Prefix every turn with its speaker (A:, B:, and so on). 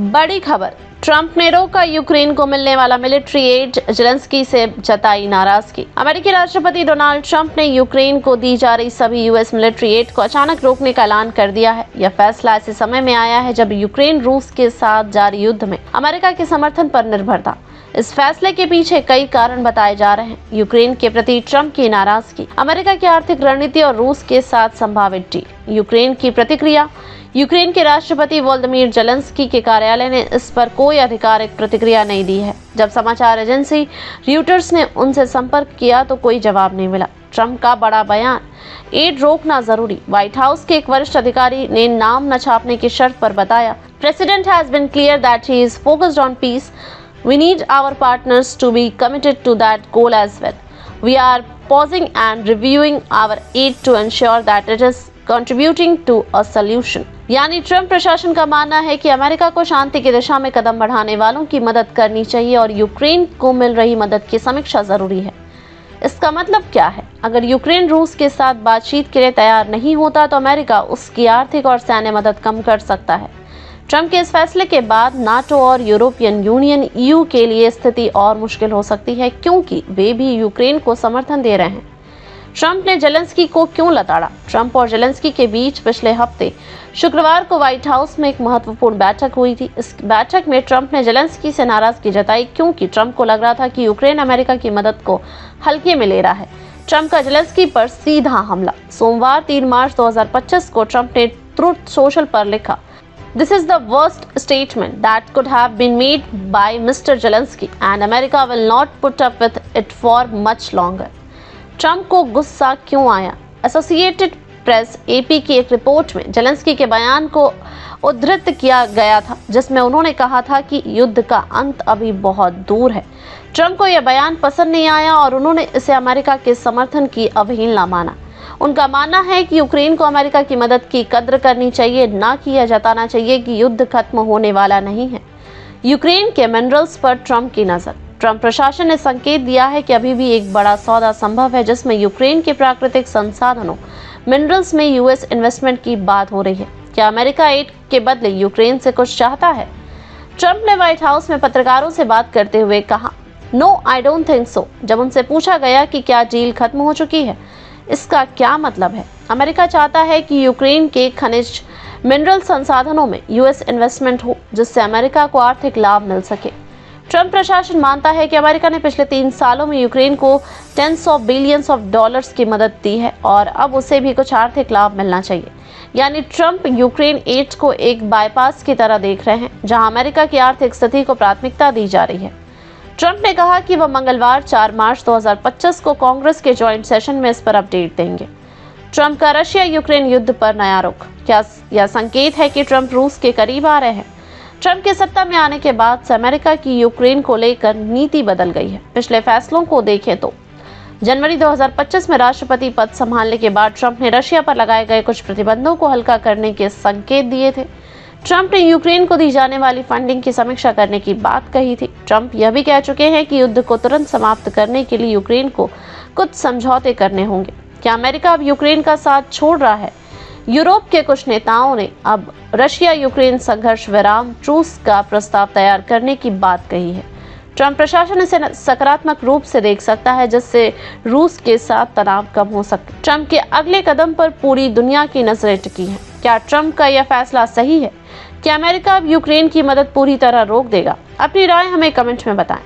A: बड़ी खबर, ट्रंप ने रोका यूक्रेन को मिलने वाला मिलिट्री एड, जेलेंस्की से जताई नाराजगी। अमेरिकी राष्ट्रपति डोनाल्ड ट्रंप ने यूक्रेन को दी जा रही सभी यूएस मिलिट्री एड को अचानक रोकने का ऐलान कर दिया है। यह फैसला ऐसे समय में आया है जब यूक्रेन रूस के साथ जारी युद्ध में अमेरिका के समर्थन पर निर्भर था। इस फैसले के पीछे कई कारण बताए जा रहे हैं। यूक्रेन के प्रति ट्रंप की नाराजगी, अमेरिका की आर्थिक रणनीति और रूस के साथ संभावित डील। यूक्रेन की प्रतिक्रिया, यूक्रेन के राष्ट्रपति वोलोदिमीर जेलेंस्की के कार्यालय ने इस पर कोई आधिकारिक प्रतिक्रिया नहीं दी है। जब समाचार एजेंसी रॉयटर्स ने उनसे संपर्क किया तो कोई जवाब नहीं मिला। ट्रंप का बड़ा बयान, एड रोकना जरूरी। व्हाइट हाउस के एक वरिष्ठ अधिकारी ने नाम न छापने की शर्त पर बताया, president has been clear that he is focused on peace. We need our partners to be committed to that goal as well. We are pausing and reviewing our aid to ensure that it is contributing to a solution. यानी Trump प्रशासन का मानना है कि America को शांति की दिशा में कदम बढ़ाने वालों की मदद करनी चाहिए और यूक्रेन को मिल रही मदद की समीक्षा जरूरी है। इसका मतलब क्या है? अगर यूक्रेन रूस के साथ बातचीत के लिए तैयार नहीं होता तो अमेरिका उसकी आर्थिक और सैन्य मदद कम कर सकता है। ट्रंप के इस फैसले के बाद नाटो और यूरोपियन यूनियन ईयू के लिए स्थिति और मुश्किल हो सकती है, क्योंकि वे भी यूक्रेन को समर्थन दे रहे हैं। ट्रंप ने जेलेंस्की को क्यों लताड़ा? ट्रंप और जेलेंस्की के बीच पिछले हफ्ते शुक्रवार को व्हाइट हाउस में एक महत्वपूर्ण बैठक हुई थी। इस बैठक में ट्रंप ने जेलेंस्की से नाराजगी जताई, क्योंकि ट्रंप को लग रहा था कि यूक्रेन अमेरिका की मदद को हल्के में ले रहा है। ट्रंप का जेलेंस्की पर सीधा हमला। सोमवार 3 मार्च 2025 को ट्रंप ने ट्रुथ सोशल पर लिखा, This is the worst statement that could have been made by Mr. Zelensky and America will not put up with it for much longer. Trump को गुस्सा क्यों आया? एसोसिएटेड प्रेस एपी की एक report में Zelensky के बयान को उद्धृत किया गया था, जिसमें उन्होंने कहा था कि युद्ध का अंत अभी बहुत दूर है। ट्रंप को यह बयान पसंद नहीं आया और उन्होंने इसे अमेरिका के समर्थन की अवहेलना माना। उनका मानना है कि यूक्रेन को अमेरिका की मदद की कद्र करनी चाहिए, ना कि यह जताना चाहिए कि युद्ध खत्म होने वाला नहीं है। यूक्रेन के मिनरल्स पर ट्रंप की नजर। ट्रंप प्रशासन ने संकेत दिया है कि अभी भी एक बड़ा सौदा संभव है, जिसमें यूक्रेन के प्राकृतिक संसाधनों मिनरल्स में यूएस इन्वेस्टमेंट की बात हो रही है। क्या अमेरिका एड के बदले यूक्रेन से कुछ चाहता है? ट्रंप ने व्हाइट हाउस में पत्रकारों से बात करते हुए कहा, no I don't think so. जब उनसे पूछा गया कि क्या डील खत्म हो चुकी है, इसका क्या मतलब है? अमेरिका चाहता है कि यूक्रेन के खनिज मिनरल संसाधनों में यूएस इन्वेस्टमेंट हो, जिससे अमेरिका को आर्थिक लाभ मिल सके। ट्रंप प्रशासन मानता है कि अमेरिका ने पिछले 3 सालों में यूक्रेन को tens of billions of dollars की मदद दी है और अब उसे भी कुछ आर्थिक लाभ मिलना चाहिए। यानी ट्रंप यूक्रेन एड को एक बाईपास की तरह देख रहे हैं, जहां अमेरिका की आर्थिक स्थिति को प्राथमिकता दी जा रही है। ट्रंप ने कहा कि वह मंगलवार 4 मार्च 2025 को कांग्रेस के जॉइंट सेशन में इस पर अपडेट देंगे। ट्रंप का रशिया यूक्रेन युद्ध पर नया रुख। क्या यह संकेत है कि ट्रंप रूस के करीब आ रहे हैं? ट्रंप के सत्ता में आने के बाद से अमेरिका की यूक्रेन को लेकर नीति बदल गई है। पिछले फैसलों को देखें तो जनवरी 2025 में राष्ट्रपति पद संभालने के बाद ट्रंप ने रशिया पर लगाए गए कुछ प्रतिबंधों को हल्का करने के संकेत दिए थे। ट्रंप ने यूक्रेन को दी जाने वाली फंडिंग की समीक्षा करने की बात कही थी। ट्रंप यह भी कह चुके हैं कि युद्ध को तुरंत समाप्त करने के लिए यूक्रेन को कुछ समझौते करने होंगे। क्या अमेरिका अब यूक्रेन का साथ छोड़ रहा है? यूरोप के कुछ नेताओं ने अब रशिया यूक्रेन संघर्ष विराम ट्रूस का प्रस्ताव तैयार करने की बात कही है। ट्रंप प्रशासन इसे सकारात्मक रूप से देख सकता है, जिससे रूस के साथ तनाव कम हो सके। ट्रंप के अगले कदम पर पूरी दुनिया की नजरें टिकी हैं। क्या ट्रंप का यह फैसला सही है? क्या अमेरिका अब यूक्रेन की मदद पूरी तरह रोक देगा? अपनी राय हमें कमेंट में बताएं।